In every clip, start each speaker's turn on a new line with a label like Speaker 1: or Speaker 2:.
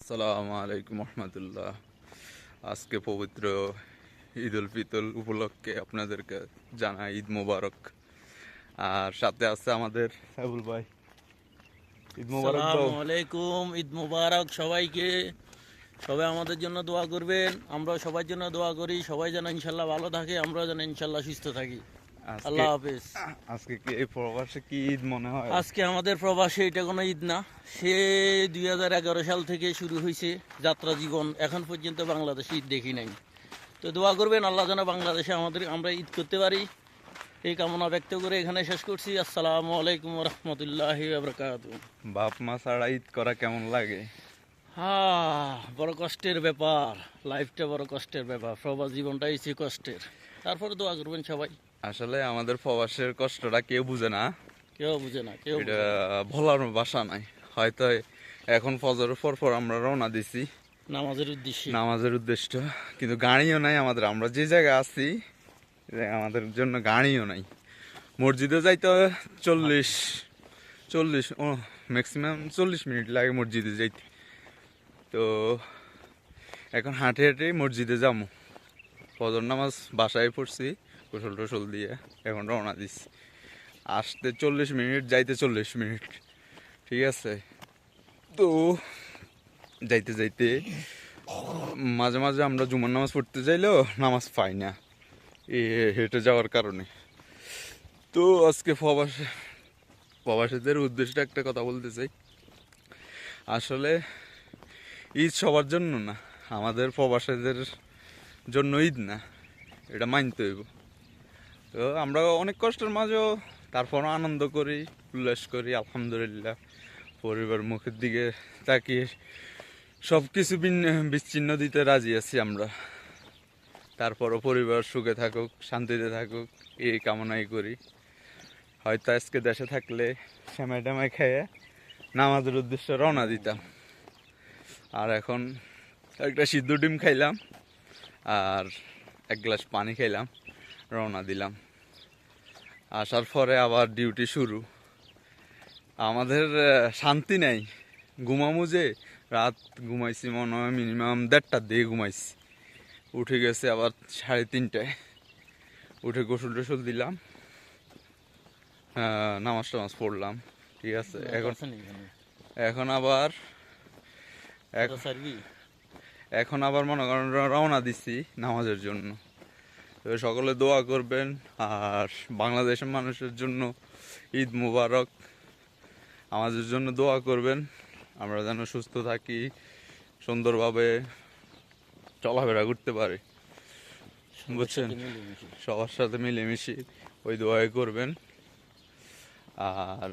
Speaker 1: আসসালামু আলাইকুম রহমতুল্লাহ। আজকে পবিত্র ঈদ উল ফিতর উপলক্ষে আপনাদেরকে জানাই ঈদ মোবারক। আর সাথে আছে আমাদের সাইবুল ভাই। ঈদ মোবারক দাও।
Speaker 2: আসসালামু আলাইকুম, ঈদ মুবারক সবাইকে। সবাই আমাদের জন্য দোয়া করবেন, আমরা সবার জন্য দোয়া করি। সবাই যেন ইনশাল্লাহ ভালো থাকে, আমরা যেন ইনশাল্লাহ সুস্থ থাকি।
Speaker 1: আজকে
Speaker 2: আল্লাহ হাফেজ।
Speaker 1: আজকে কি এই প্রবাসে কি ঈদ মনে হয়?
Speaker 2: আজকে আমাদের প্রবাসে এটা কোনো ঈদ না, সে 2011 সাল থেকে শুরু হয়েছে যাত্রা জীবন, এখন পর্যন্ত বাংলাদেশে ঈদ দেখি নাই। তো দোয়া করবেন আল্লাহ যেন বাংলাদেশে আমরা ঈদ করতে পারি, এই কামনা ব্যক্ত করে এখানে শেষ করছি। আসসালামু আলাইকুম রহমতুল্লাহি বারাকাতুহু।
Speaker 1: বাপ মা ছাড়া ঈদ করা কেমন লাগে?
Speaker 2: বড় কষ্টের ব্যাপার, লাইফটা বড় কষ্টের ব্যাপার, প্রবাস জীবনটাই হচ্ছে কষ্টের। তারপরে দোয়া করবেন সবাই।
Speaker 1: আসলে আমাদের প্রবাসের কষ্টটা কেউ বুঝে না।
Speaker 2: কেউ বুঝে না, কেউ
Speaker 1: এটা
Speaker 2: বুঝে না।
Speaker 1: বলার ভাষা নাই। হয়তো এখন ফজরের পর আমরা রওনা দিছি
Speaker 2: নামাজের উদ্দেশ্যে।
Speaker 1: নামাজের উদ্দেশ্য, কিন্তু গাড়িও নাই আমাদের। আমরা যে জায়গায় আছি আমাদের জন্য গাড়িও নাই। মসজিদে যাইতে 40 ম্যাক্সিমাম 40 মিনিট লাগে মসজিদে যাইতে। তো এখন হাঁটে হাঁটে মসজিদে যাবো। ফজর নামাজ বাসায় পড়ছি, গোসল টোসল দিয়ে এখন রওনা দিচ্ছি। আসতে 40 মিনিট, যাইতে 40 মিনিট। ঠিক আছে। তো যাইতে যাইতে মাঝে মাঝে আমরা জুমার নামাজ পড়তে চাইলেও নামাজ পাই না হেঁটে যাওয়ার কারণে। তো আজকে প্রবাসীদের উদ্দেশ্যে একটা কথা বলতে চাই। আসলে ঈদ সবার জন্য না, আমাদের প্রবাসীদের জন্য ঈদ না, এটা মানতে হইব। তো আমরা অনেক কষ্টের মাঝেও তারপরও আনন্দ করি, উল্লাস করি, আলহামদুলিল্লাহ। পরিবার মুখের দিকে তাকিয়ে সব কিছু বিচ্ছিন্ন দিতে রাজি আছি আমরা। তারপরও পরিবার সুখে থাকুক, শান্তিতে থাকুক, এই কামনাই করি। হয়তো আজকে দেশে থাকলে সেমাই টামাই খেয়ে নামাজের উদ্দেশ্যে রওনা দিতাম। আর এখন একটা সিদ্ধ ডিম খাইলাম আর এক গ্লাস পানি খাইলাম, রওনা দিলাম। আসার পরে আবার ডিউটি শুরু। আমাদের শান্তি নাই। ঘুমামু যে, রাত ঘুমাইছি মনে হয় মিনিমাম 1:30টার দিকে ঘুমাইছি। উঠে গেছে আবার 3:30টায়। উঠে গোসল টোসল দিলাম, নামাজ টামাজ পড়লাম। ঠিক আছে। এখন এখন আবার এখন আবার মনে করেন রওনা দিচ্ছি নামাজের জন্য। তো সকলে দোয়া করবেন। আর বাংলাদেশের মানুষের জন্য ঈদ মুবারক। আমাদের জন্য দোয়া করবেন, আমরা যেন সুস্থ থাকি, সুন্দরভাবে চলাফেরা করতে পারি। বুঝছেন? সবার সাথে মিলেমিশে ওই দোয়াই করবেন। আর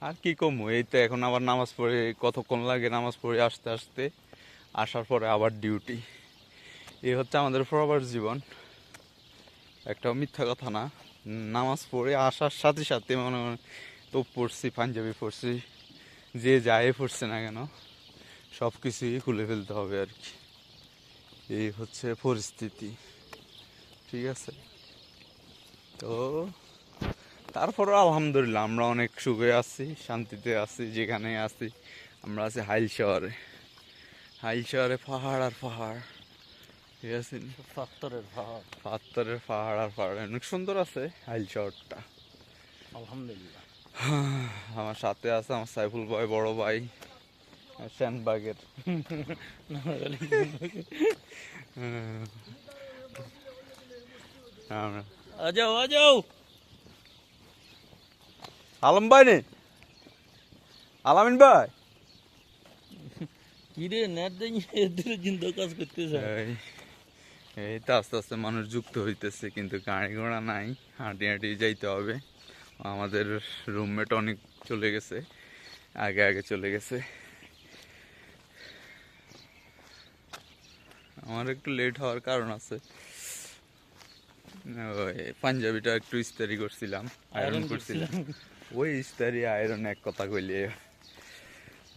Speaker 1: আর কি কমু, এই তো এখন আবার নামাজ পড়ে কতক্ষণ লাগে, নামাজ পড়ে আসতে আসতে। আসার পরে আবার ডিউটি। এই হচ্ছে আমাদের প্রবাস জীবন। একটাও মিথ্যা কথা না। নামাজ পড়ে আসার সাথে সাথে মনে মনে তো পড়ছি, পাঞ্জাবি পড়ছি, যে যায় পড়ছে না কেন সব কিছুই খুলে ফেলতে হবে আর কি। এই হচ্ছে পরিস্থিতি। ঠিক আছে। তো তারপরও আলহামদুলিল্লাহ আমরা অনেক সুখে আছি, শান্তিতে আছি। যেখানে আছি আমরা আছি হাইল শহরে। হাইল শহরে পাহাড় আর পাহাড়। ঠিক আছে।
Speaker 2: পাথরের পাহাড়।
Speaker 1: পাথরের পাহাড় আর পাহাড়, অনেক সুন্দর আছে হাইল শহরটা।
Speaker 2: আলহামদুলিল্লাহ।
Speaker 1: আমার সাথে আছে আমার সাইফুল ভাই, বড় ভাই শ্যানবাগের।
Speaker 2: আজাও আজাও।
Speaker 1: আলম ভাই নে, আলামিন ভাই।
Speaker 2: কি রে, নেট দেন এদের জিন্দা কাজ করতেছে।
Speaker 1: এই তো আস্তে আস্তে মানুষ যুক্ত হইতেছে, কিন্তু গাড়ি ঘোড়া নাই, হাঁটি হাঁটি যাইতে হবে। আমাদের রুমমেট অনেক চলে গেছে, আগে আগে চলে গেছে। আমার একটু লেট হওয়ার কারণ আছে। ওই পাঞ্জাবিটা একটু ইস্তারি করছিলাম, আয়রন করছিলাম। ওই ইস্তারি আয়রন এক কথা কইলে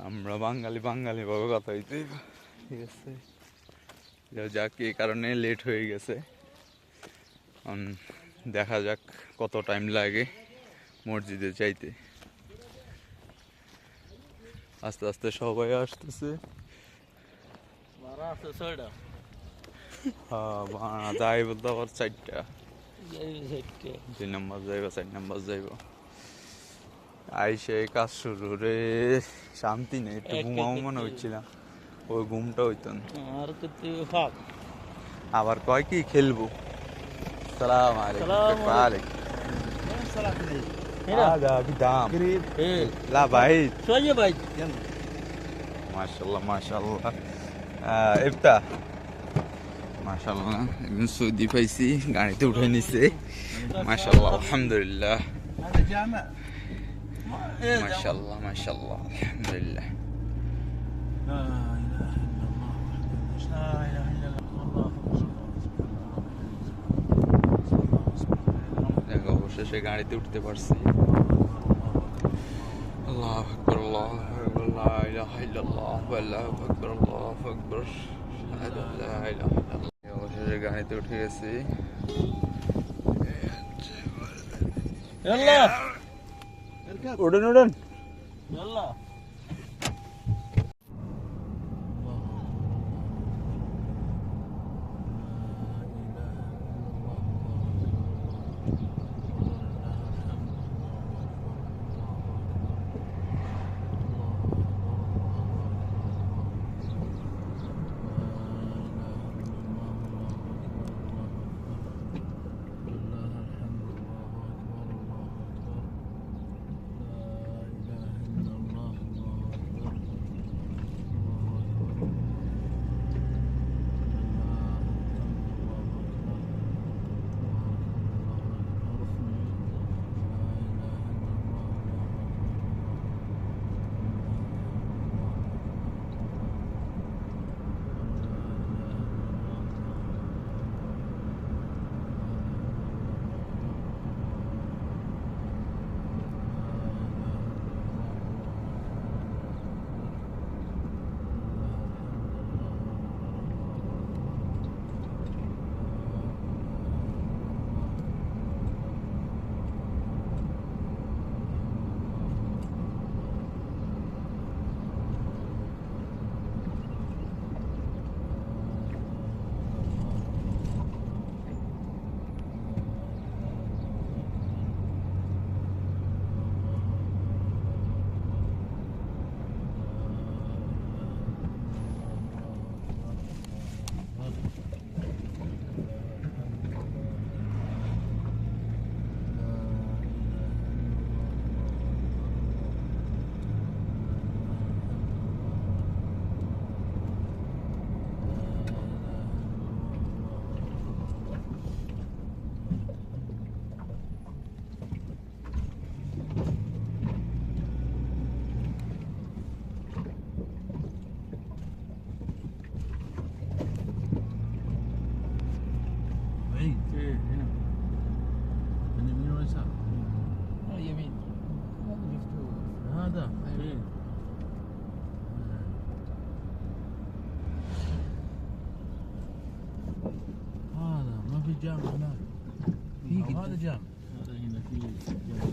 Speaker 1: আমরা বাঙালি বাঙালি ভাবে কথা হইতে। ঠিক আছে। যাক, এই কারণে লেট হয়ে গেছে। দেখা যাক কত টাইম লাগে মসজিদে যাইতে। আস্তে আস্তে সবাই আসতেছে।
Speaker 2: ভাড়া আছে 6টা।
Speaker 1: হ্যাঁ বানা যাই বলতে আবার 4টা,
Speaker 2: এই সাইডটা
Speaker 1: 2 নম্বর যাইবা 4 নম্বর যাইবা। আইসে কাজ শুরু রে, শান্তি নেই, একটু ঘুমাও মনে হচ্ছিলাম, ওই ঘুমটা হইতো না।
Speaker 2: আর করতে ফাক।
Speaker 1: আবার কয় কি খেলবো। সালাম আলাইকুম।
Speaker 2: সালাম
Speaker 1: كيف حالك؟
Speaker 2: هنا
Speaker 1: هذا قدام.
Speaker 2: قريب ايه
Speaker 1: لا بعيد.
Speaker 2: شويه بعيد يلا
Speaker 1: ما شاء الله ما شاء الله. افتح. ما شاء الله ابن سعودي فايسي গাড়িতে উঠে নিছে। ما شاء الله الحمد لله.
Speaker 2: هذا جامع
Speaker 1: ما شاء الله ما شاء الله الحمد لله.
Speaker 2: لا اله الا الله لا اله الا الله
Speaker 1: দেখো অবশেষে গাড়িতে উঠতে পারছি। আল্লাহু আকবার আল্লাহু আকবার লা ইলাহা ইল্লাল্লাহ আল্লাহু আকবার আল্লাহু আকবার শাহাদা লা ইলাহা ইল্লাল্লাহ। অবশেষে গাড়িতে উঠে গেছি।
Speaker 2: يلا
Speaker 1: উঠুন উঠুন।
Speaker 2: يلا بعيد ايه هنا من يمين ولا يسار؟ يمين هذا ايه هذا ما في جامع هناك في هذا جامع هذا هنا في جامع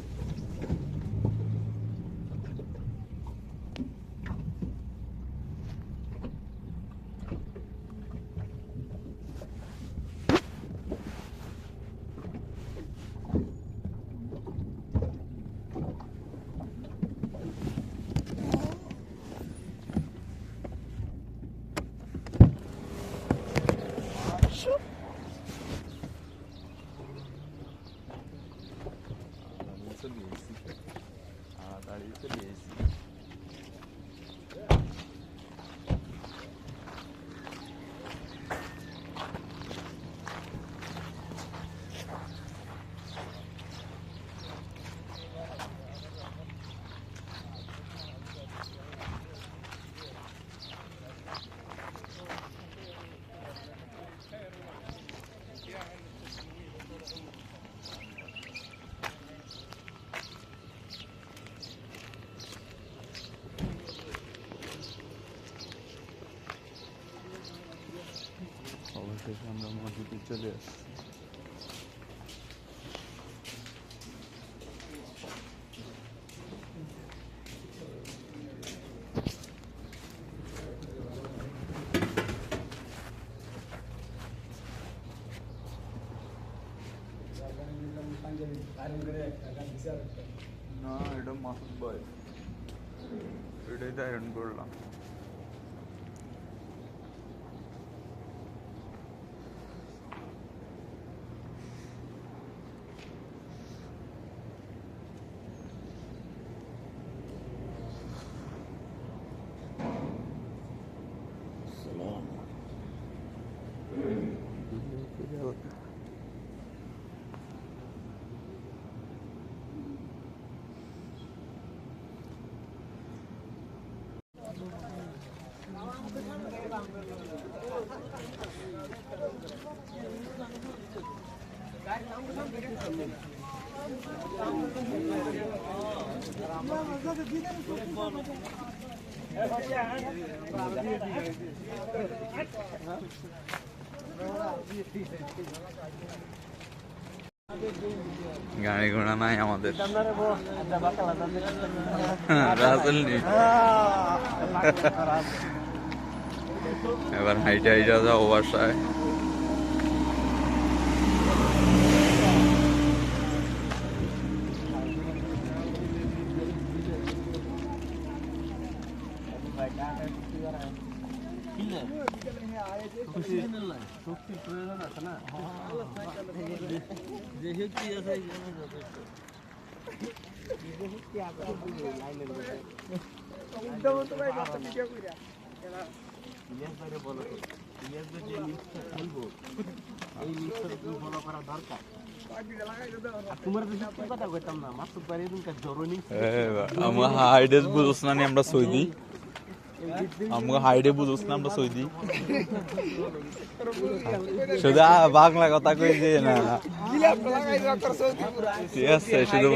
Speaker 1: দাঁড়িয়ে চলে এসেছি। অবশেষে আমরা মসজিদে চলে আসছি। না এটা মাসুদ ভাই, এটাই তো আয়রন করলাম। গাড়ি ঘোড়া নাই আমাদের, রাসেল নেই। এবার হাইটে হাইটা যাবো বাসায়।
Speaker 2: শক্তির প্রয়োজন আছে না, যে শক্তি আছে
Speaker 1: আমরা হাইডে বুঝোস না আমরা সৌদি, আমরা হাইডে বুঝোস না আমরা সৌদি, শুধু বাংলা কথা কই যে না ঠিক আছে, শুধু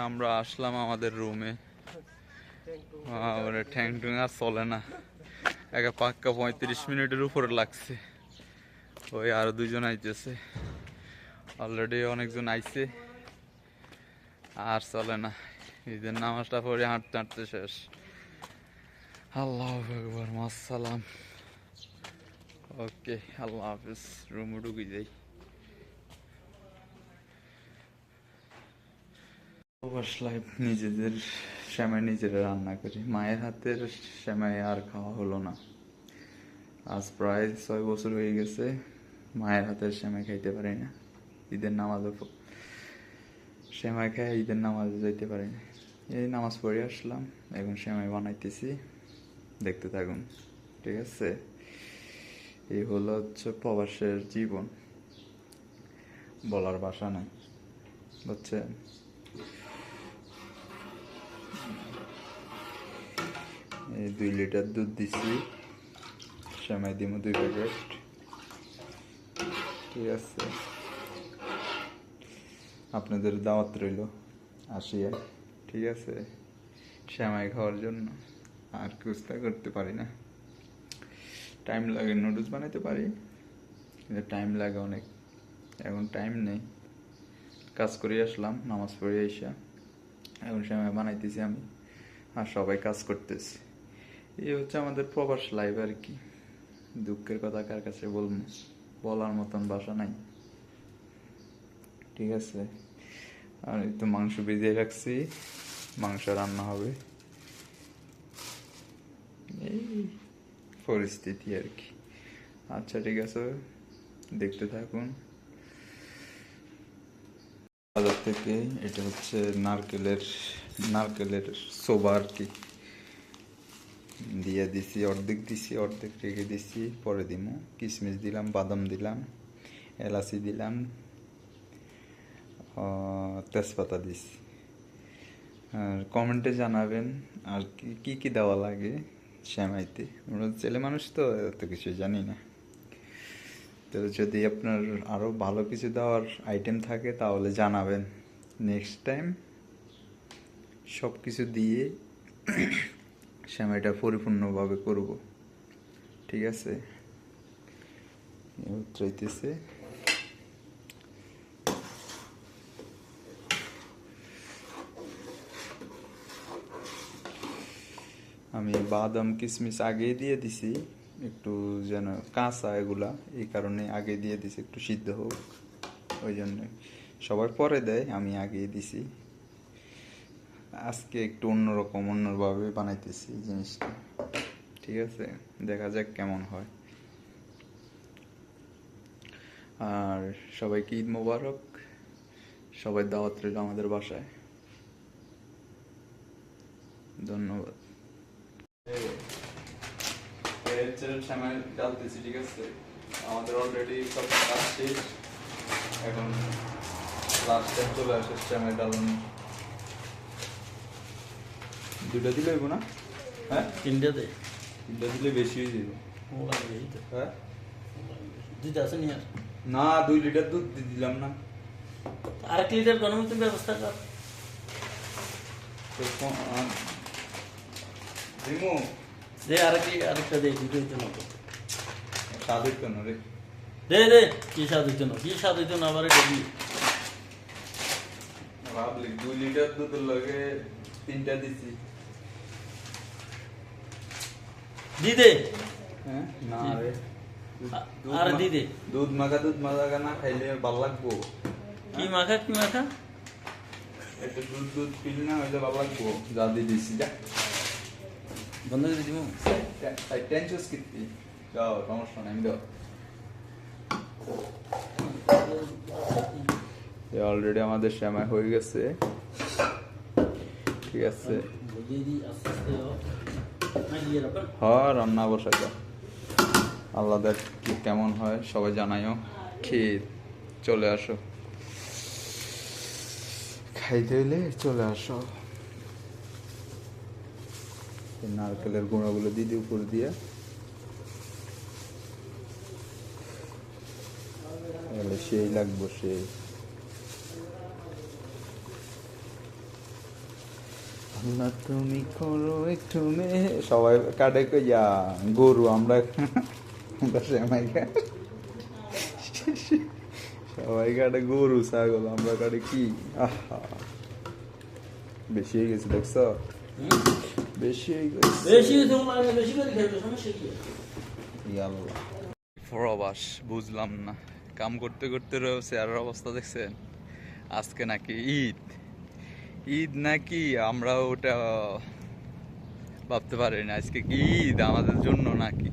Speaker 1: আমরা আসলাম আমাদের রুমে। ঠ্যাং টুং আর চলে না, একা পাক্কা 35 মিনিটের উপরে লাগছে। ওই আরো দুজন আইতেছে, অলরেডি অনেকজন আইছে, আর চলে না। ঈদের নামাজটা পরে হাঁটতে হাঁটতে শেষ। আল্লাহু আকবার, মাসসালাম। ওকে, আল্লাহ হাফিজ। রুমে ঢুকে যাই। লাইফ নিজেদের সেমাই নিজেরা রান্না করি। মায়ের হাতের সেমাই আর খাওয়া হলো না। আজ প্রায় 6 বছর হয়ে গেছে মায়ের হাতের সেমাই খাইতে পারি না। ঈদের নামাজও সেমাই খাই, ঈদের নামাজে যাইতে পারি না। এই নামাজ পড়ে আসলাম, এখন সেমাই বানাইতেছি, দেখতে থাকুন। ঠিক আছে, এই হচ্ছে প্রবাসের জীবন, বলার ভাষা নাই, বুঝছেন? এই 2 লিটার দুধ দিছি, সেমাই দিব 2 প্যাকেট। ঠিক আছে, আপনাদের দাওয়াত রইল, আসিয়া। ঠিক আছে, সেমাই খাওয়ার জন্য। আর কুস্তা করতে পারি না, টাইম লাগে। নুডলস বানাইতে পারি, কিন্তু টাইম লাগে অনেক। এখন টাইম নেই, কাজ করে আসলাম, নামাজ পড়ে আইসা এখন সেমাই বানাইতেছি আমি, আর সবাই কাজ করতেছি। এই হচ্ছে আমাদের প্রবাস লাইফ আর কি। দুঃখের কথা কার কাছে বলবো, বলার মতন ভাষা নাই। ঠিক আছে, আর এই তো মাংস ভিজিয়ে রাখছি, মাংস রান্না হবে, এই পরিস্থিতি আর কি। আচ্ছা ঠিক আছে, দেখতে থাকুন। থেকে। এটা হচ্ছে নারকেলের সোবা আর কি, দিয়ে দিছি, অর্ধেক দিছি, অর্ধেক রেখে দিছি, পরে দিমু। কিশমিশ দিলাম, বাদাম দিলাম, এলাচি দিলাম, তেজপাতা দিছি। আর কমেন্টে জানাবেন আর কি কি দেওয়া লাগে সেমাইতে। আমরা ছেলে মানুষ তো এত কিছু জানি না। তো যদি আপনার আরও ভালো কিছু দেওয়ার আইটেম থাকে তাহলে জানাবেন, নেক্সট টাইম সব কিছু দিয়ে সেমাইটা পরিপূর্ণভাবে করব। ঠিক আছে, চাইতেছে। আমি বাদাম কিশমিশ আগে দিয়ে দিছি, একটু যেন কাঁচা এগুলা, এই কারণে আগে দিয়ে দিছি, একটু সিদ্ধ হোক ওই জন্য। সবাই পরে দেয়, আমি আগে দিছি। আজকে একটু অন্যভাবে বানাইতেছি জিনিসটা। ঠিক আছে, দেখা যাক কেমন হয়। আর সবাইকে ঈদ মোবারক, সবাই দাওয়াত রইল আমাদের বাসায়। ধন্যবাদ। সেমাই ডালতেছি, ঠিক আছে। আমাদের অলরেডি সব কাজ শেষ, এখন লাস্ট টাইম চলে আসে সেমাই ডালানো। দুটা দিলে হইব না? হ্যাঁ,
Speaker 2: তিনটে দে,
Speaker 1: তিনটা দিলে বেশি হয়ে যাবে। হ্যাঁ,
Speaker 2: দুধ আছে নি আর?
Speaker 1: না, 2 লিটার দুধ দিলাম না।
Speaker 2: আরেক লিটার গরম তো ব্যবস্থা কর।
Speaker 1: দিমু
Speaker 2: দে আরেকটা দে, দুটো হইতো না তো।
Speaker 1: স্বাদ হইতো না রে।
Speaker 2: দে কি স্বাদ হইতো না, কি স্বাদ হইতো না, আবার এটা দি।
Speaker 1: ভাবলি 2 লিটার দুধের লগে 3টা দিছি।
Speaker 2: দি দে।
Speaker 1: হ্যাঁ, না রে,
Speaker 2: আর দি দে।
Speaker 1: দুধ মাখা না খাইলে ভালো লাগবো।
Speaker 2: কি মাখা
Speaker 1: একটু দুধ পিল না হইলে ভালো লাগবো। যা দিয়ে দিছি, যা
Speaker 2: বন্ধ করে দিব।
Speaker 1: টেনশন কিতি যাও, সমস্যা নাই, দাও। অলরেডি আমাদের সেমাই হয়ে গেছে, ঠিক আছে। হ্যাঁ, রান্না বসাই দাও। আল্লাহ দেখ কেমন হয়, সবাই জানাইও। খেয়ে চলে আসো, খাইতে হইলে চলে আসো। নারকেলের গুঁড়াগুলো দিয়ে উপর দিয়ে, তাহলে সেই লাগবো, সেই। আল্লাহ তুমি করো একটু সবাই কাটে কইয়া গরু, আমরা সেমাই খাই। সবাই কাটে গরু ছাগল, আমরা কাটে কি? আহা, বেশি হয়ে গেছে, দেখছ? বেশি হয়ে গেছে। প্রবাস বুঝলাম না, কাম করতে করতে রয়েছে। আর অবস্থা দেখছেন, আজকে নাকি ঈদ নাকি, আমরা ওটা ভাবতে পারি না। আজকে কি ঈদ আমাদের জন্য নাকি?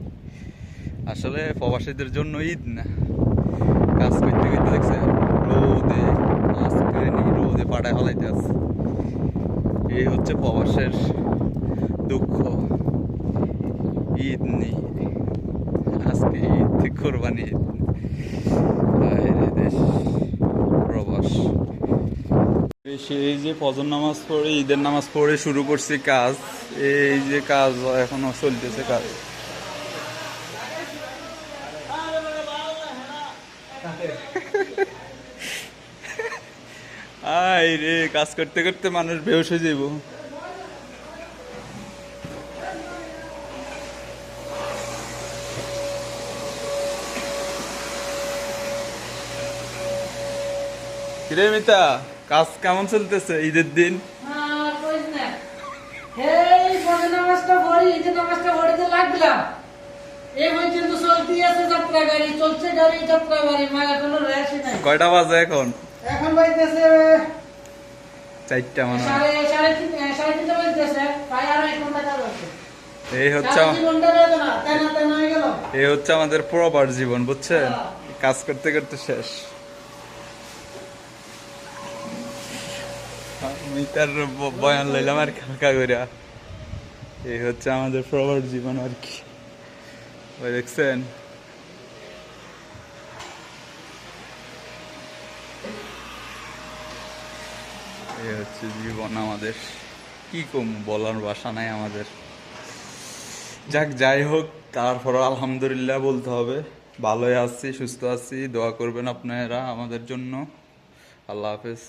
Speaker 1: আসলে প্রবাসীদের জন্য ঈদ না। কাজ করতে করতে দেখছেন রোদে, আজকে রোদে পাড়ায় ফলাইতে আছে। এই হচ্ছে প্রবাসের দুঃখ। ঈদ নেই আজকে, ঈদ কোরবানি ঈদ। দেশ প্রবাস। সেই যে ফজর নামাজ পড়ে, ঈদের নামাজ পড়ে শুরু করছি কাজ। এই যে কাজ এখনো চলতেছে কাজ। আয় রে, কাজ করতে করতে মানুষ বেহুশ হয়ে যাইব। কিরে মিতা, কাজ কেমন চলতেছে ঈদের দিন? কয়টা বাজে এখন?
Speaker 3: এখন বাজতেছে
Speaker 1: 4টা মনে হয়।
Speaker 3: সাড়ে তিনটা বাজতেছে, প্রায় আরো 1 ঘন্টা কাজ আছে।
Speaker 1: এই হচ্ছে আমাদের প্রবাস জীবন, বুঝছেন? কাজ করতে করতে শেষ। আমি তার বয়ান লইলাম আর খালকা কইরা। এই হচ্ছে আমাদের প্রবাস জীবন আর কি। ওই দেখছেন, এই হচ্ছে জীবন আমাদের। কি কম, বলার ভাষা নাই আমাদের। যাক, যাই হোক, তারপরও আলহামদুলিল্লাহ বলতে হবে। ভালোই আছি, সুস্থ আছি, দোয়া করবেন আপনারা আমাদের জন্য। আল্লাহ হাফেজ।